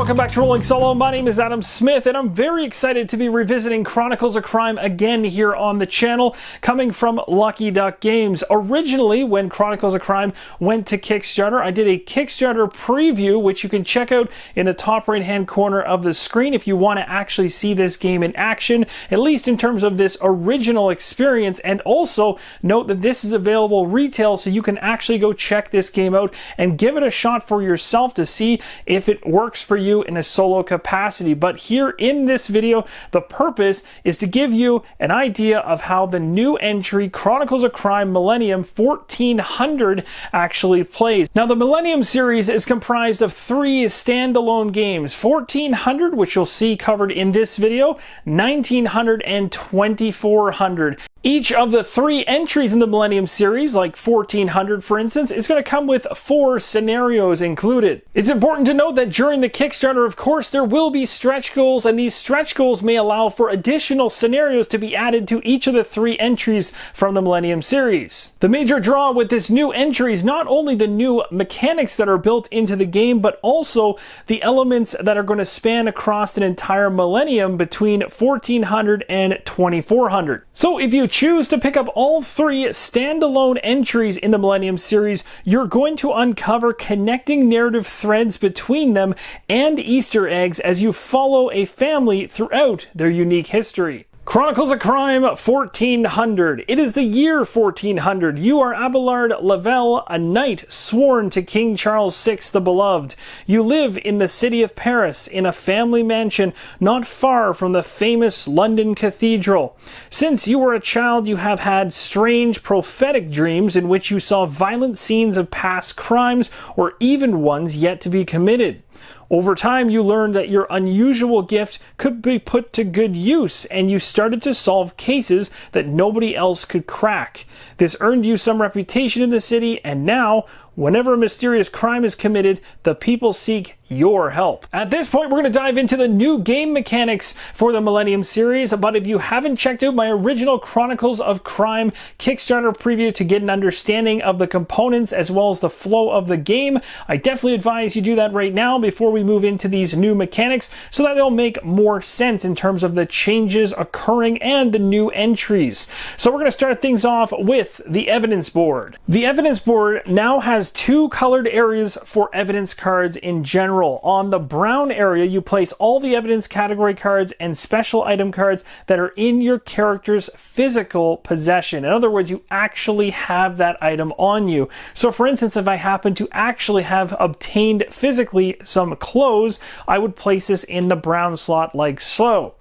Welcome back to Rolling Solo. My name is Adam Smith, and I'm very excited to be revisiting Chronicles of Crime again here on the channel, coming from Lucky Duck Games. Originally, when Chronicles of Crime went to Kickstarter, I did a Kickstarter preview, which you can check out in the top right-hand corner of the screen if you want to actually see this game in action, at least in terms of this original experience. And also, note that this is available retail, so you can actually go check this game out and give it a shot for yourself to see if it works for you in a solo capacity. But here in this video, the purpose is to give you an idea of how the new entry Chronicles of Crime Millennium 1400 actually plays. Now, the Millennium series is comprised of 3 standalone games: 1400, which you'll see covered in this video, 1900, and 2400. Each of the 3 entries in the Millennium series, like 1400 for instance, is going to come with 4 scenarios included. It's important to note that during the Kickstarter, of course, there will be stretch goals, and these stretch goals may allow for additional scenarios to be added to each of the 3 entries from the Millennium series. The major draw with this new entry is not only the new mechanics that are built into the game, but also the elements that are going to span across an entire millennium between 1400 and 2400. So if you choose to pick up all 3 standalone entries in the Millennium series, you're going to uncover connecting narrative threads between them and Easter eggs as you follow a family throughout their unique history. Chronicles of Crime 1400. It is the year 1400. You are Abelard Lavelle, a knight sworn to King Charles VI the Beloved. You live in the city of Paris in a family mansion not far from the famous London Cathedral. Since you were a child, you have had strange prophetic dreams in which you saw violent scenes of past crimes or even ones yet to be committed. Over time, you learned that your unusual gift could be put to good use, and you started to solve cases that nobody else could crack. This earned you some reputation in the city, and now, whenever a mysterious crime is committed, the people seek your help. At this point, we're going to dive into the new game mechanics for the Millennium series, but if you haven't checked out my original Chronicles of Crime Kickstarter preview to get an understanding of the components as well as the flow of the game, I definitely advise you do that right now before we move into these new mechanics, so that they'll make more sense in terms of the changes occurring and the new entries. So we're going to start things off with the evidence board. The evidence board now has 2 colored areas for evidence cards in general. On the brown area, you place all the evidence category cards and special item cards that are in your character's physical possession. In other words, you actually have that item on you. So for instance, if I happen to actually have obtained physically some clothes, I would place this in the brown slot like so.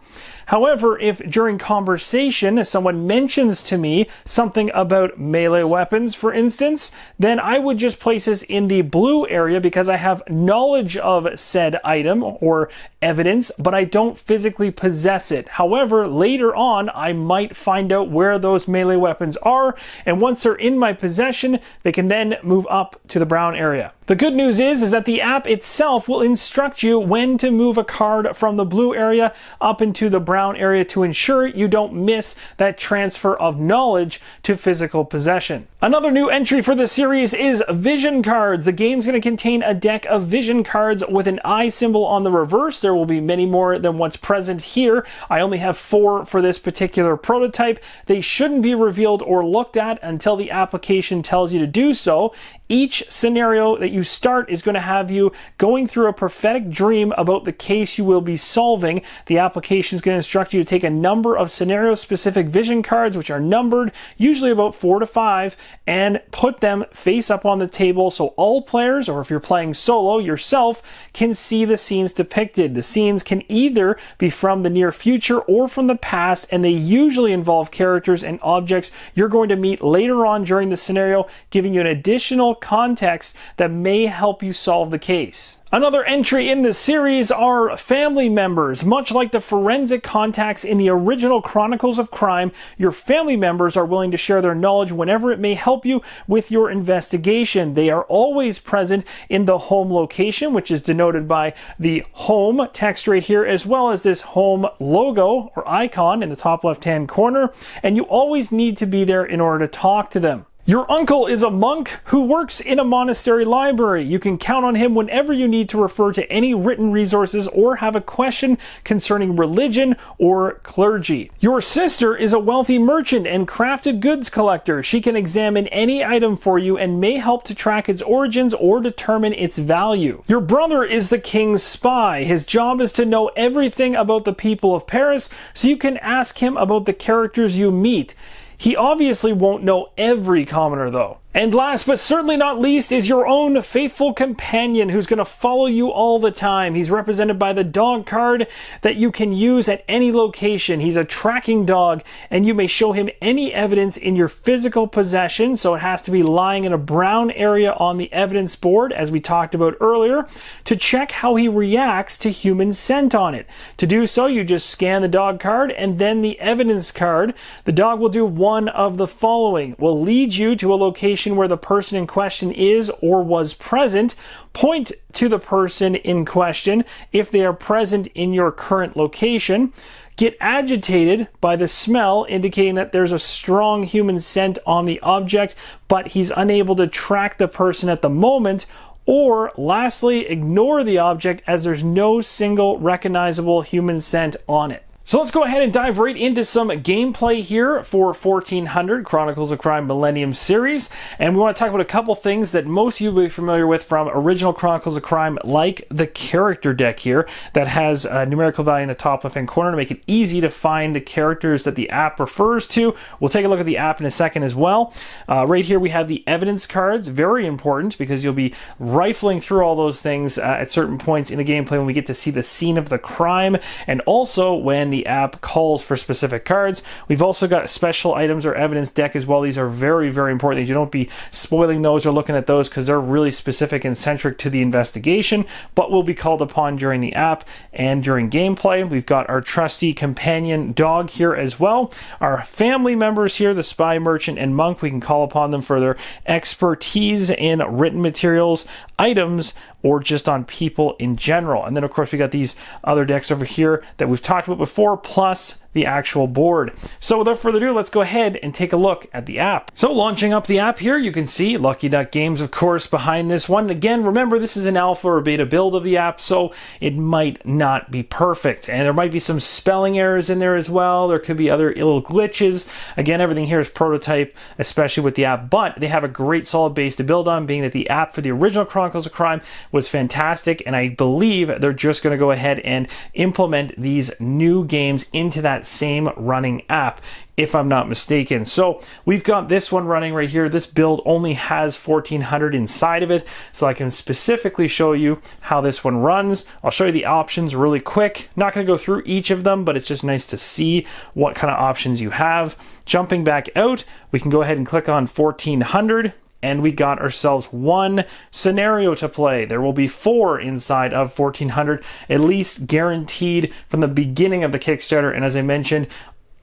However, if during conversation someone mentions to me something about melee weapons, for instance, then I would just place this in the blue area because I have knowledge of said item or evidence, but I don't physically possess it. However, later on, I might find out where those melee weapons are, and once they're in my possession, they can then move up to the brown area. The good news is that the app itself will instruct you when to move a card from the blue area up into the brown area to ensure you don't miss that transfer of knowledge to physical possession. Another new entry for the series is vision cards. The game's going to contain a deck of vision cards with an eye symbol on the reverse. There will be many more than what's present here. I only have 4 for this particular prototype. They shouldn't be revealed or looked at until the application tells you to do so. Each scenario that you start is going to have you going through a prophetic dream about the case you will be solving. The application is going to instruct you to take a number of scenario-specific vision cards, which are numbered, usually about 4 to 5, and put them face up on the table so all players, or if you're playing solo yourself, can see the scenes depicted. The scenes can either be from the near future or from the past, and they usually involve characters and objects you're going to meet later on during the scenario, giving you an additional context that may help you solve the case. Another entry in this series are family members. Much like the forensic contacts in the original Chronicles of Crime, your family members are willing to share their knowledge whenever it may help you with your investigation. They are always present in the home location, which is denoted by the home text right here, as well as this home logo or icon in the top left-hand corner, and you always need to be there in order to talk to them. Your uncle is a monk who works in a monastery library. You can count on him whenever you need to refer to any written resources or have a question concerning religion or clergy. Your sister is a wealthy merchant and crafted goods collector. She can examine any item for you and may help to track its origins or determine its value. Your brother is the king's spy. His job is to know everything about the people of Paris, so you can ask him about the characters you meet. He obviously won't know every commoner though. And last but certainly not least is your own faithful companion who's going to follow you all the time. He's represented by the dog card that you can use at any location. He's a tracking dog and you may show him any evidence in your physical possession, so it has to be lying in a brown area on the evidence board, as we talked about earlier, to check how he reacts to human scent on it. To do so, you just scan the dog card and then the evidence card. The dog will do one of the following. Will lead you to a location where the person in question is or was present, point to the person in question if they are present in your current location, get agitated by the smell indicating that there's a strong human scent on the object, but he's unable to track the person at the moment, or lastly, ignore the object as there's no single recognizable human scent on it. So let's go ahead and dive right into some gameplay here for 1400 Chronicles of Crime Millennium Series. And we want to talk about a couple things that most of you will be familiar with from original Chronicles of Crime, like the character deck here that has a numerical value in the top left-hand corner to make it easy to find the characters that the app refers to. We'll take a look at the app in a second as well. Right here we have the evidence cards, very important because you'll be rifling through all those things at certain points in the gameplay when we get to see the scene of the crime, and also when the app calls for specific cards. We've also got special items or evidence deck as well. These are very, very important. You don't be spoiling those or looking at those because they're really specific and centric to the investigation, but will be called upon during the app and during gameplay. We've got our trusty companion dog here as well. Our family members here, the spy, merchant, and monk, we can call upon them for their expertise in written materials, items, or just on people in general. And then of course we got these other decks over here that we've talked about before, plus the actual board. So without further ado, let's go ahead and take a look at the app. So launching up the app here, you can see Lucky Duck Games, of course, behind this one. Again, remember, this is an alpha or beta build of the app, so it might not be perfect. And there might be some spelling errors in there as well. There could be other little glitches. Again, everything here is prototype, especially with the app, but they have a great solid base to build on, being that the app for the original Chronicles of Crime was fantastic, and I believe they're just going to go ahead and implement these new games into that same running app, if I'm not mistaken. So we've got this one running right here. This build only has 1400 inside of it, so I can specifically show you how this one runs. I'll show you the options really quick. Not going to go through each of them, but it's just nice to see what kind of options you have. Jumping back out, we can go ahead and click on 1400. And we got ourselves one scenario to play. There will be 4 inside of 1400, at least guaranteed from the beginning of the Kickstarter. And as I mentioned,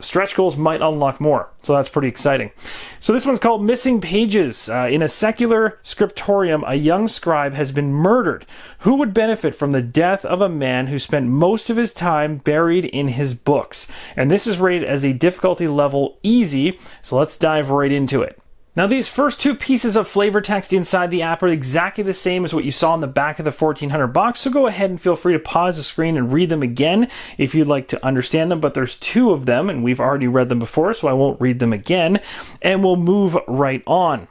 stretch goals might unlock more. So that's pretty exciting. So this one's called Missing Pages. In a secular scriptorium, a young scribe has been murdered. Who would benefit from the death of a man who spent most of his time buried in his books? And this is rated as a difficulty level easy. So let's dive right into it. Now, these first 2 pieces of flavor text inside the app are exactly the same as what you saw on the back of the 1400 box, so go ahead and feel free to pause the screen and read them again if you'd like to understand them, but there's 2 of them, and we've already read them before, so I won't read them again, and we'll move right on.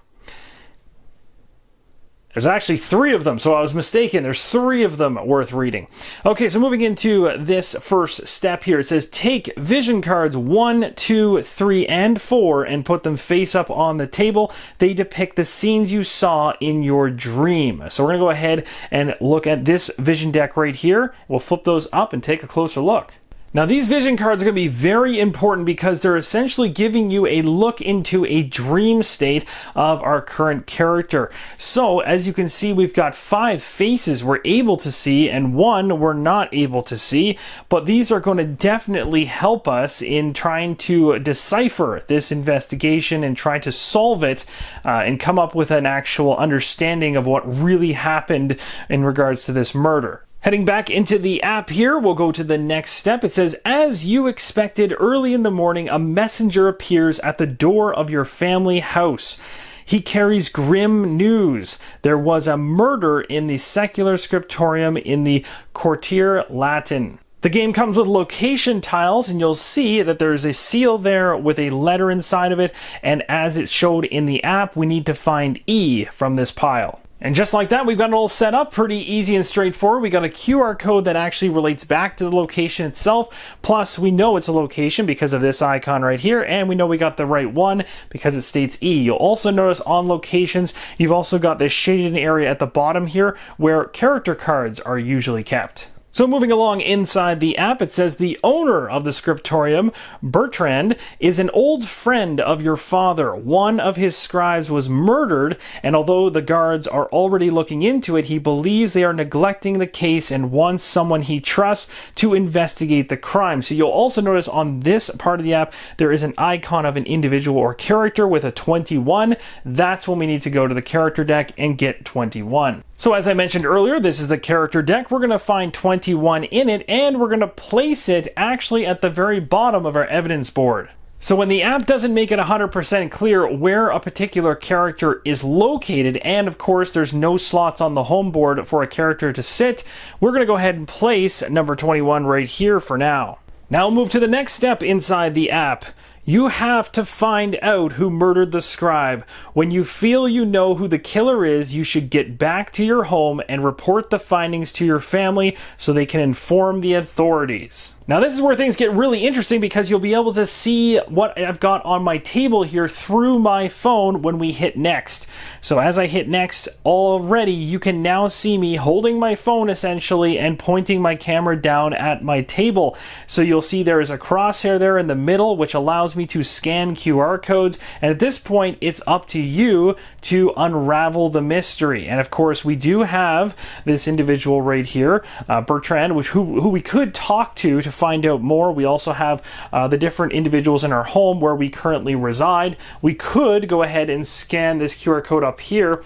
There's actually 3 of them, so I was mistaken. There's 3 of them worth reading. Okay, so moving into this first step here, it says take vision cards 1, 2, 3, and 4 and put them face up on the table. They depict the scenes you saw in your dream. So we're going to go ahead and look at this vision deck right here. We'll flip those up and take a closer look. Now, these vision cards are going to be very important because they're essentially giving you a look into a dream state of our current character. So, as you can see, we've got 5 faces we're able to see and 1 we're not able to see, but these are going to definitely help us in trying to decipher this investigation and try to solve it and come up with an actual understanding of what really happened in regards to this murder. Heading back into the app here, we'll go to the next step. It says, as you expected, early in the morning, a messenger appears at the door of your family house. He carries grim news. There was a murder in the secular scriptorium in the Quartier Latin. The game comes with location tiles, and you'll see that there's a seal there with a letter inside of it, and as it showed in the app, we need to find E from this pile. And just like that, we've got it all set up, pretty easy and straightforward. We got a QR code that actually relates back to the location itself, plus we know it's a location because of this icon right here, and we know we got the right one because it states E. You'll also notice on locations, you've also got this shaded area at the bottom here where character cards are usually kept. So moving along inside the app, it says the owner of the scriptorium, Bertrand, is an old friend of your father. One of his scribes was murdered, and although the guards are already looking into it, he believes they are neglecting the case and wants someone he trusts to investigate the crime. So you'll also notice on this part of the app, there is an icon of an individual or character with a 21. That's when we need to go to the character deck and get 21. So as I mentioned earlier, this is the character deck. We're going to find 21 in it, and we're going to place it actually at the very bottom of our evidence board. So when the app doesn't make it 100% clear where a particular character is located, and of course there's no slots on the home board for a character to sit, we're going to go ahead and place number 21 right here for now. Now we'll move to the next step inside the app. You have to find out who murdered the scribe. When you feel you know who the killer is, you should get back to your home and report the findings to your family so they can inform the authorities. Now this is where things get really interesting because you'll be able to see what I've got on my table here through my phone when we hit next. So as I hit next, already you can now see me holding my phone essentially and pointing my camera down at my table. So you'll see there is a crosshair there in the middle which allows me to scan QR codes, and at this point it's up to you to unravel the mystery. And of course we do have this individual right here, Bertrand, who we could talk to find out more. We also have the different individuals in our home where we currently reside. We could go ahead and scan this QR code up here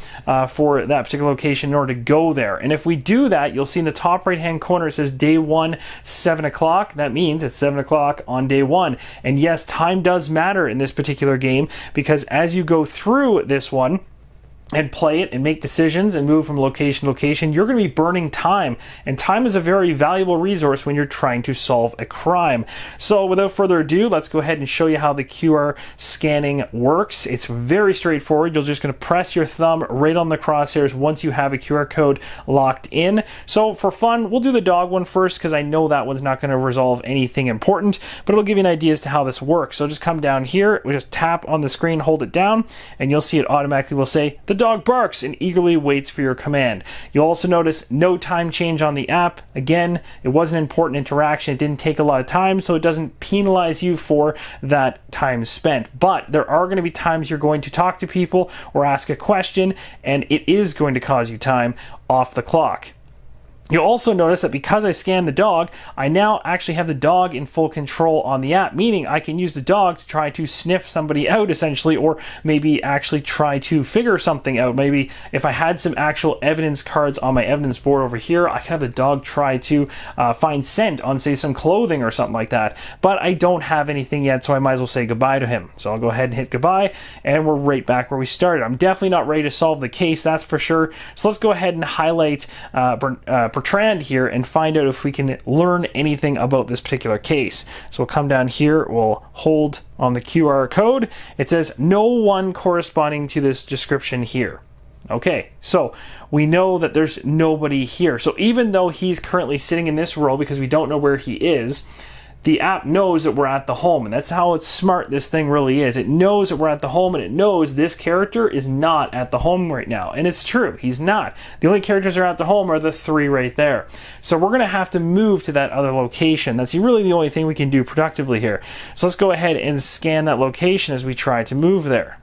for that particular location in order to go there. And if we do that, you'll see in the top right hand corner it says day 1, 7 o'clock. That means it's 7 o'clock on day 1. And yes, time does matter in this particular game because as you go through this one and play it and make decisions and move from location to location, you're going to be burning time. And time is a very valuable resource when you're trying to solve a crime. So without further ado, let's go ahead and show you how the QR scanning works. It's very straightforward. You're just going to press your thumb right on the crosshairs once you have a QR code locked in. So for fun, we'll do the dog one first because I know that one's not going to resolve anything important, but it'll give you an idea as to how this works. So just come down here, we just tap on the screen, hold it down, and you'll see it automatically will say, the dog barks and eagerly waits for your command. You'll also notice no time change on the app. Again, it was an important interaction. It didn't take a lot of time, so it doesn't penalize you for that time spent. But there are going to be times you're going to talk to people or ask a question, and it is going to cause you time off the clock. You'll also notice that because I scanned the dog, I now actually have the dog in full control on the app, meaning I can use the dog to try to sniff somebody out essentially, or maybe actually try to figure something out. Maybe if I had some actual evidence cards on my evidence board over here, I could have the dog try to find scent on, say, some clothing or something like that. But I don't have anything yet, so I might as well say goodbye to him. So I'll go ahead and hit goodbye, and we're right back where we started. I'm definitely not ready to solve the case, that's for sure. So let's go ahead and highlight Bertrand here and find out if we can learn anything about this particular case. So we'll come down here, we'll hold on the QR code. It says no one corresponding to this description here. Okay, so we know that there's nobody here. So even though he's currently sitting in this row because we don't know where he is, the app knows that we're at the home, and that's how smart this thing really is. It knows that we're at the home, and it knows this character is not at the home right now. And it's true, he's not. The only characters that are at the home are the 3 right there. So we're going to have to move to that other location. That's really the only thing we can do productively here. So let's go ahead and scan that location as we try to move there.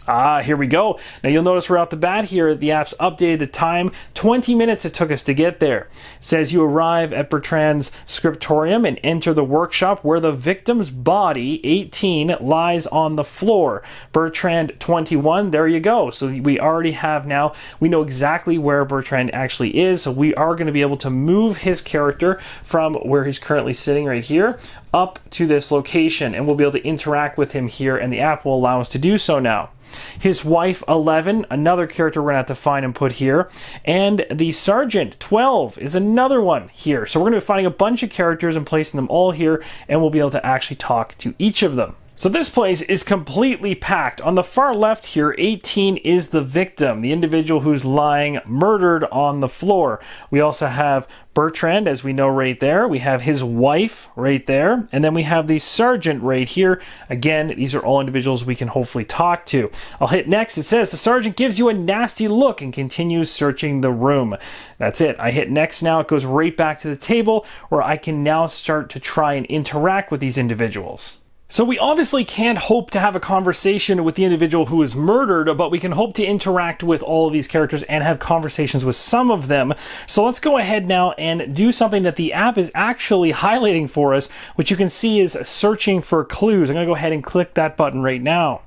Here we go. Now you'll notice right off the bat here, the app's updated the time. 20 minutes it took us to get there. It says you arrive at Bertrand's scriptorium and enter the workshop where the victim's body, 18, lies on the floor. Bertrand, 21, there you go. So we already have now, we know exactly where Bertrand actually is. So we are going to be able to move his character from where he's currently sitting right here up to this location, and we'll be able to interact with him here, and the app will allow us to do so now. His wife, 11, another character we're going to have to find and put here. And the Sergeant, 12, is another one here. So we're going to be finding a bunch of characters and placing them all here, and we'll be able to actually talk to each of them. So this place is completely packed. On the far left here, 18 is the victim, the individual who's lying murdered on the floor. We also have Bertrand, as we know, right there. We have his wife right there. And then we have the sergeant right here. Again, these are all individuals we can hopefully talk to. I'll hit next. It says the sergeant gives you a nasty look and continues searching the room. That's it. I hit next now. It goes right back to the table where I can now start to try and interact with these individuals. So we obviously can't hope to have a conversation with the individual who is murdered, but we can hope to interact with all of these characters and have conversations with some of them. So let's go ahead now and do something that the app is actually highlighting for us, which you can see is searching for clues. I'm going to go ahead and click that button right now.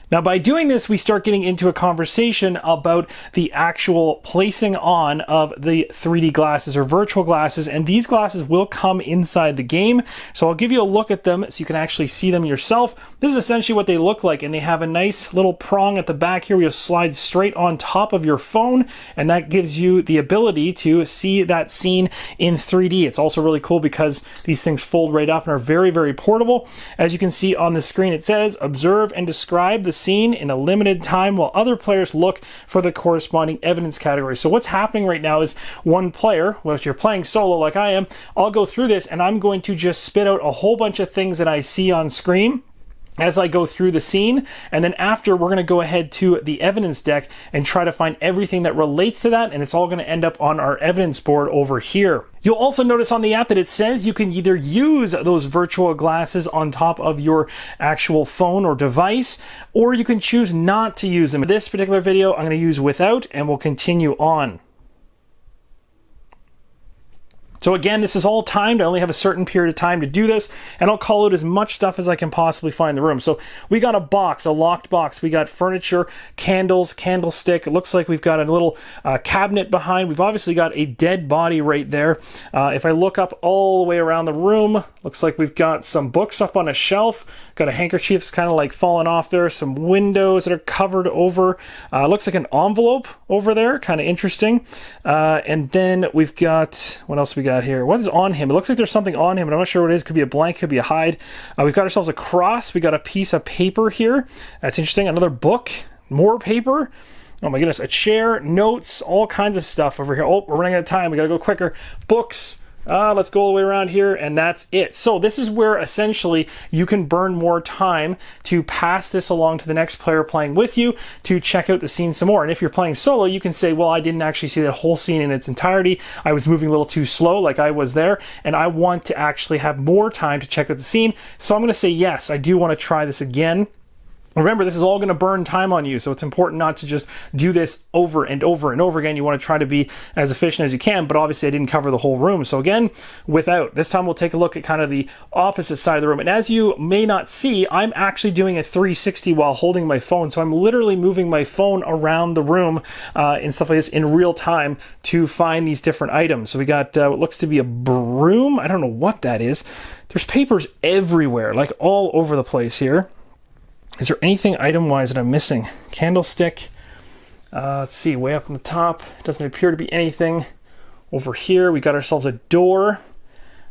Now, by doing this, we start getting into a conversation about the actual placing on of the 3D glasses or virtual glasses, and these glasses will come inside the game. So I'll give you a look at them so you can actually see them yourself. This is essentially what they look like, and they have a nice little prong at the back here where you'll slide straight on top of your phone, and that gives you the ability to see that scene in 3D. It's also really cool because these things fold right up and are very, very portable. As you can see on the screen, it says, observe and describe the scene in a limited time while other players look for the corresponding evidence category. So what's happening right now is one player, well, if you're playing solo like I am, I'll go through this and I'm going to just spit out a whole bunch of things that I see on screen as I go through the scene, and then after we're going to go ahead to the evidence deck and try to find everything that relates to that, and it's all going to end up on our evidence board over here. You'll also notice on the app that it says you can either use those virtual glasses on top of your actual phone or device, or you can choose not to use them. In this particular video, I'm going to use without, and we'll continue on. So again, this is all timed. I only have a certain period of time to do this, and I'll call out as much stuff as I can possibly find in the room. So we got a box, a locked box. We got furniture, candles, candlestick. It looks like we've got a little cabinet behind. We've obviously got a dead body right there. If I look up all the way around the room, looks like we've got some books up on a shelf. Got a handkerchief that's kind of like falling off there. Some windows that are covered over. Looks like an envelope over there. Kind of interesting. And then we've got, what else we got here? What is on him? It looks like there's something on him, but I'm not sure what it is. Could be a blank, could be a hide. We've got ourselves a cross. We got a piece of paper here. That's interesting. Another book, more paper. Oh my goodness, a chair, notes, all kinds of stuff over here. Oh, we're running out of time. We gotta go quicker. Books. Let's go all the way around here, and that's it. So this is where essentially you can burn more time to pass this along to the next player playing with you to check out the scene some more. And if you're playing solo, you can say, well, I didn't actually see that whole scene in its entirety. I was moving a little too slow like I was there, and I want to actually have more time to check out the scene. So I'm going to say, yes, I do want to try this again. Remember, this is all going to burn time on you, so it's important not to just do this over and over and over again. You want to try to be as efficient as you can, but obviously I didn't cover the whole room. So again, without. This time we'll take a look at kind of the opposite side of the room. And as you may not see, I'm actually doing a 360 while holding my phone. So I'm literally moving my phone around the room and stuff like this in real time to find these different items. So we got what looks to be a broom. I don't know what that is. There's papers everywhere, like all over the place here. Is there anything item-wise that I'm missing? Candlestick. Let's see, way up on the top. Doesn't appear to be anything. Over here, we got ourselves a door.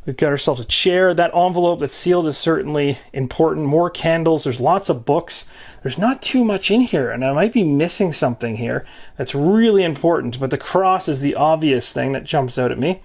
We've got ourselves a chair. That envelope that's sealed is certainly important. More candles. There's lots of books. There's not too much in here, and I might be missing something here that's really important, but the cross is the obvious thing that jumps out at me.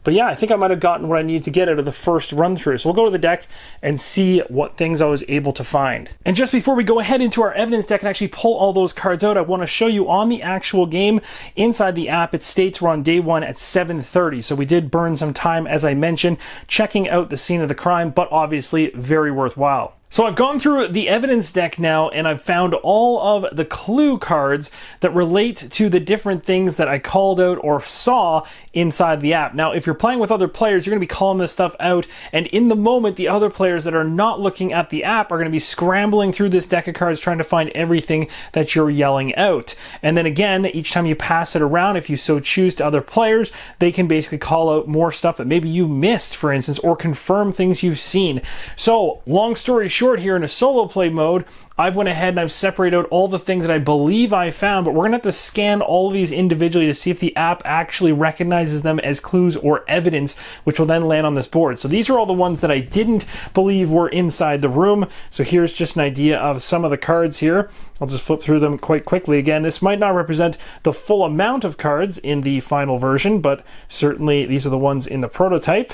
But yeah, I think I might have gotten what I needed to get out of the first run through. So we'll go to the deck and see what things I was able to find. And just before we go ahead into our evidence deck and actually pull all those cards out, I want to show you on the actual game inside the app, it states we're on day one at 7:30. So we did burn some time, as I mentioned, checking out the scene of the crime, but obviously very worthwhile. So I've gone through the evidence deck now, and I've found all of the clue cards that relate to the different things that I called out or saw inside the app. Now, if you're playing with other players, you're going to be calling this stuff out, and in the moment, the other players that are not looking at the app are going to be scrambling through this deck of cards trying to find everything that you're yelling out. And then again, each time you pass it around, if you so choose, to other players, they can basically call out more stuff that maybe you missed, for instance, or confirm things you've seen. So, long story short, short here in a solo play mode, I've went ahead and I've separated out all the things that I believe I found, but we're going to have to scan all of these individually to see if the app actually recognizes them as clues or evidence, which will then land on this board. So these are all the ones that I didn't believe were inside the room. So here's just an idea of some of the cards here. I'll just flip through them quite quickly. Again, this might not represent the full amount of cards in the final version, but certainly these are the ones in the prototype.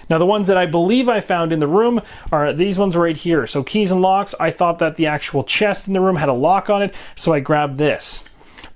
Now, the ones that I believe I found in the room are these ones right here. So keys and locks, I thought that the actual chest in the room had a lock on it, so I grabbed this.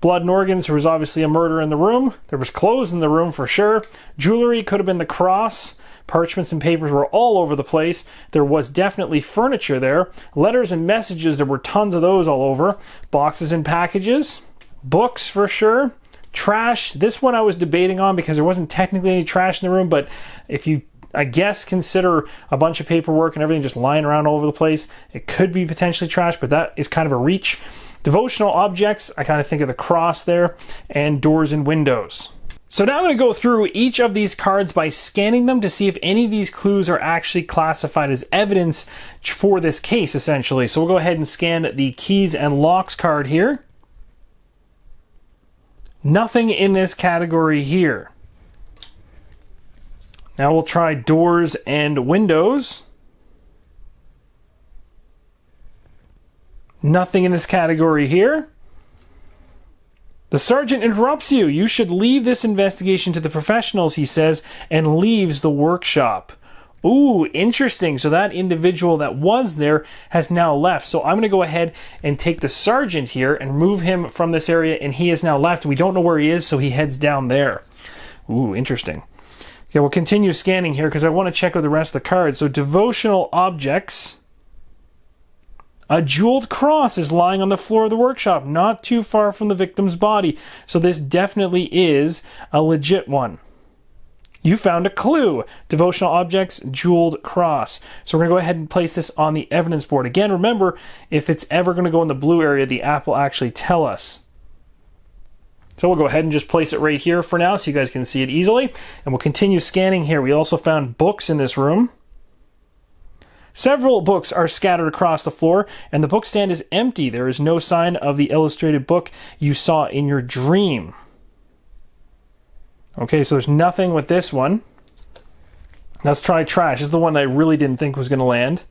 Blood and organs, there was obviously a murder in the room. There was clothes in the room for sure. Jewelry could have been the cross. Parchments and papers were all over the place. There was definitely furniture there. Letters and messages, there were tons of those all over. Boxes and packages. Books for sure. Trash, this one I was debating on because there wasn't technically any trash in the room, but if you I guess consider a bunch of paperwork and everything just lying around all over the place, it could be potentially trash, but that is kind of a reach. Devotional objects, I kind of think of the cross there, and doors and windows. So now I'm going to go through each of these cards by scanning them to see if any of these clues are actually classified as evidence for this case, essentially. So we'll go ahead and scan the keys and locks card here. Nothing in this category here. Now we'll try doors and windows. Nothing in this category here. The sergeant interrupts you. You should leave this investigation to the professionals, he says, and leaves the workshop. Ooh, interesting. So that individual that was there has now left. So I'm going to go ahead and take the sergeant here and remove him from this area, and he has now left. We don't know where he is, so he heads down there. Ooh, interesting. Okay, we'll continue scanning here because I want to check out the rest of the cards. So devotional objects. A jeweled cross is lying on the floor of the workshop, not too far from the victim's body. So this definitely is a legit one. You found a clue. Devotional objects, jeweled cross. So we're going to go ahead and place this on the evidence board. Again, remember, if it's ever going to go in the blue area, the app will actually tell us. So we'll go ahead and just place it right here for now so you guys can see it easily. And we'll continue scanning here. We also found books in this room. Several books are scattered across the floor, and the book stand is empty. There is no sign of the illustrated book you saw in your dream. Okay, so there's nothing with this one. Let's try trash. This is the one I really didn't think was going to land.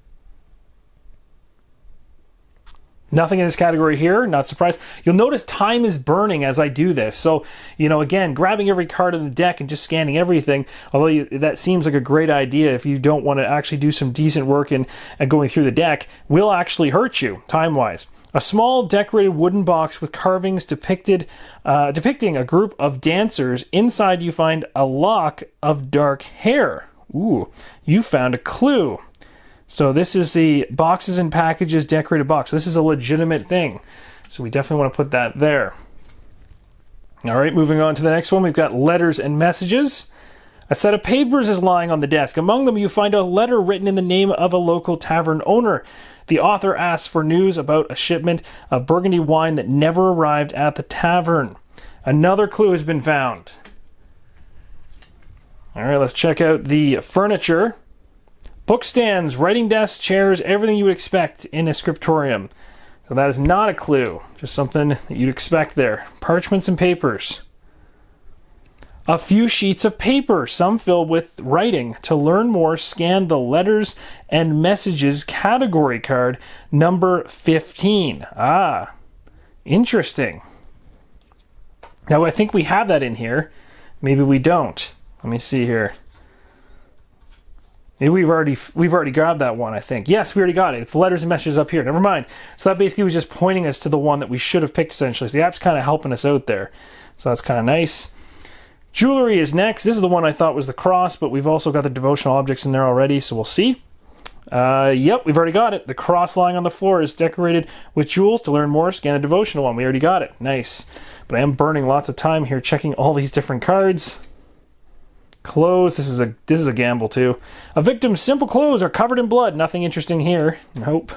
Nothing in this category here, not surprised. You'll notice time is burning as I do this. So, you know, again, grabbing every card in the deck and just scanning everything, although that seems like a great idea if you don't want to actually do some decent work in going through the deck, will actually hurt you, time-wise. A small decorated wooden box with carvings depicting a group of dancers. Inside you find a lock of dark hair. Ooh, you found a clue. So this is the boxes and packages decorated box. This is a legitimate thing. So we definitely want to put that there. All right, moving on to the next one. We've got letters and messages. A set of papers is lying on the desk. Among them, you find a letter written in the name of a local tavern owner. The author asks for news about a shipment of Burgundy wine that never arrived at the tavern. Another clue has been found. All right, let's check out the furniture. Book stands, writing desks, chairs, everything you would expect in a scriptorium. So that is not a clue, just something that you'd expect there. Parchments and papers. A few sheets of paper, some filled with writing. To learn more, scan the letters and messages category card, number 15. Ah, interesting. Now I think we have that in here. Maybe we don't. Let me see here. Maybe we've already grabbed that one, I think. Yes, we already got it. It's letters and messages up here. Never mind. So that basically was just pointing us to the one that we should have picked, essentially. So the app's kind of helping us out there. So that's kind of nice. Jewelry is next. This is the one I thought was the cross, but we've also got the devotional objects in there already, so we'll see. Yep, we've already got it. The cross lying on the floor is decorated with jewels. To learn more, scan the devotional one. We already got it. Nice. But I am burning lots of time here checking all these different cards. Clothes, this is a gamble too. A victim's simple clothes are covered in blood. Nothing interesting here. Nope.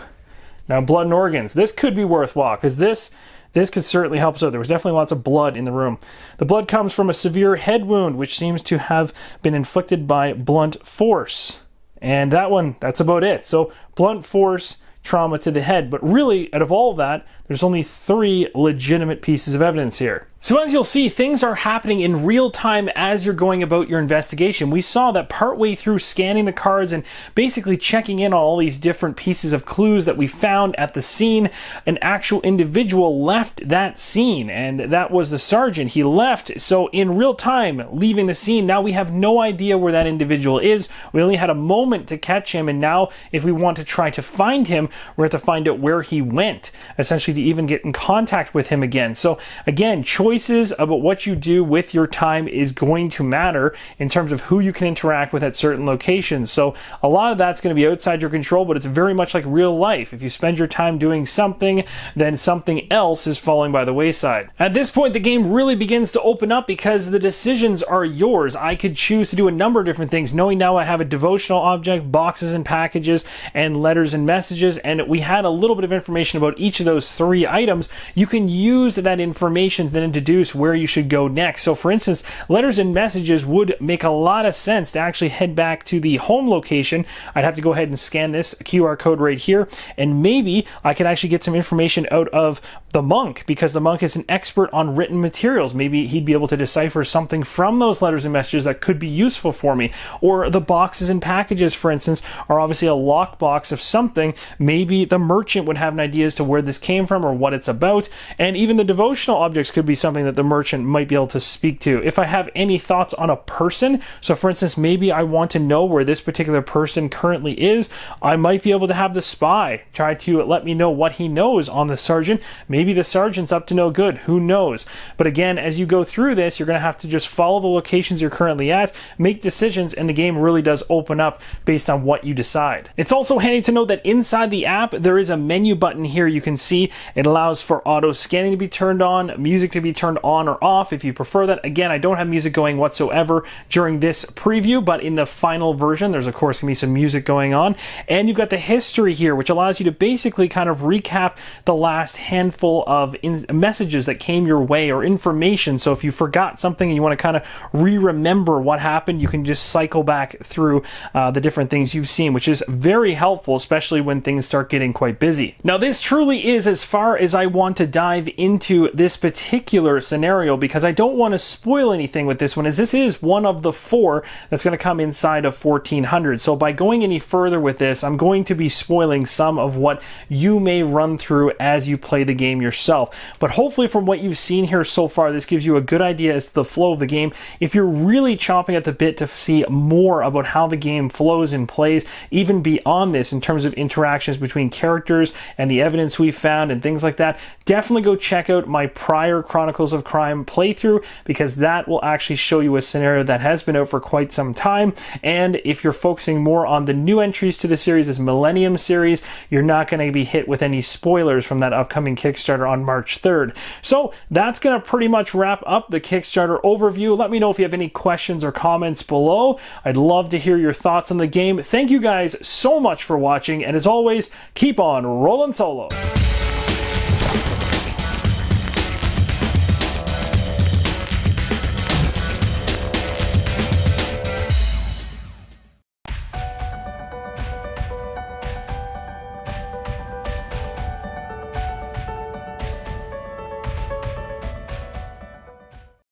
Now blood and organs. This could be worthwhile because this could certainly help us out. There was definitely lots of blood in the room. The blood comes from a severe head wound which seems to have been inflicted by blunt force. and that's about it. So blunt force trauma to the head. But really, out of all of that, there's only 3 legitimate pieces of evidence here. So as you'll see, things are happening in real time as you're going about your investigation. We saw that partway through scanning the cards and basically checking in on all these different pieces of clues that we found at the scene, an actual individual left that scene, and that was the sergeant. He left, so in real time, leaving the scene. Now we have no idea where that individual is. We only had a moment to catch him, and now if we want to try to find him, we're going to find out where he went, essentially to even get in contact with him again. So again, choices about what you do with your time is going to matter in terms of who you can interact with at certain locations. So a lot of that's going to be outside your control, but it's very much like real life. If you spend your time doing something, then something else is falling by the wayside. At this point, the game really begins to open up because the decisions are yours. I could choose to do a number of different things, knowing now I have a devotional object, boxes and packages, and letters and messages, and we had a little bit of information about each of those 3 items. You can use that information to then deduce where you should go next. So for instance, letters and messages would make a lot of sense to actually head back to the home location. I'd have to go ahead and scan this QR code right here, and maybe I could actually get some information out of the monk, because the monk is an expert on written materials. Maybe he'd be able to decipher something from those letters and messages that could be useful for me. Or the boxes and packages, for instance, are obviously a lockbox of something. Maybe the merchant would have an idea as to where this came from or what it's about. And even the devotional objects could be something that the merchant might be able to speak to. If I have any thoughts on a person, so for instance, maybe I want to know where this particular person currently is, I might be able to have the spy try to let me know what he knows on the sergeant. Maybe the sergeant's up to no good, who knows? But again, as you go through this, you're going to have to just follow the locations you're currently at, make decisions, and the game really does open up based on what you decide. It's also handy to know that inside the app, there is a menu button here you can see. It allows for auto scanning to be turned on, music to be turned on or off if you prefer that. Again, I don't have music going whatsoever during this preview, but in the final version, there's of course going to be some music going on. And you've got the history here, which allows you to basically kind of recap the last handful of messages that came your way or information. So if you forgot something and you want to kind of re-remember what happened, you can just cycle back through the different things you've seen, which is very helpful, especially when things start getting quite busy. Now, this truly is as far as I want to dive into this particular scenario, because I don't want to spoil anything with this one, as this is one of the 4 that's going to come inside of 1400. So by going any further with this, I'm going to be spoiling some of what you may run through as you play the game yourself. But hopefully from what you've seen here so far, this gives you a good idea as to the flow of the game. If you're really chomping at the bit to see more about how the game flows and plays, even beyond this in terms of interactions between characters and the evidence we found and things like that, definitely go check out my prior Chronicles of Crime playthrough, because that will actually show you a scenario that has been out for quite some time. And if you're focusing more on the new entries to the series as Millennium Series, you're not going to be hit with any spoilers from that upcoming Kickstarter on March 3rd. So that's going to pretty much wrap up the Kickstarter overview. Let me know if you have any questions or comments below. I'd love to hear your thoughts on the game. Thank you guys so much for watching, and as always, keep on rolling solo.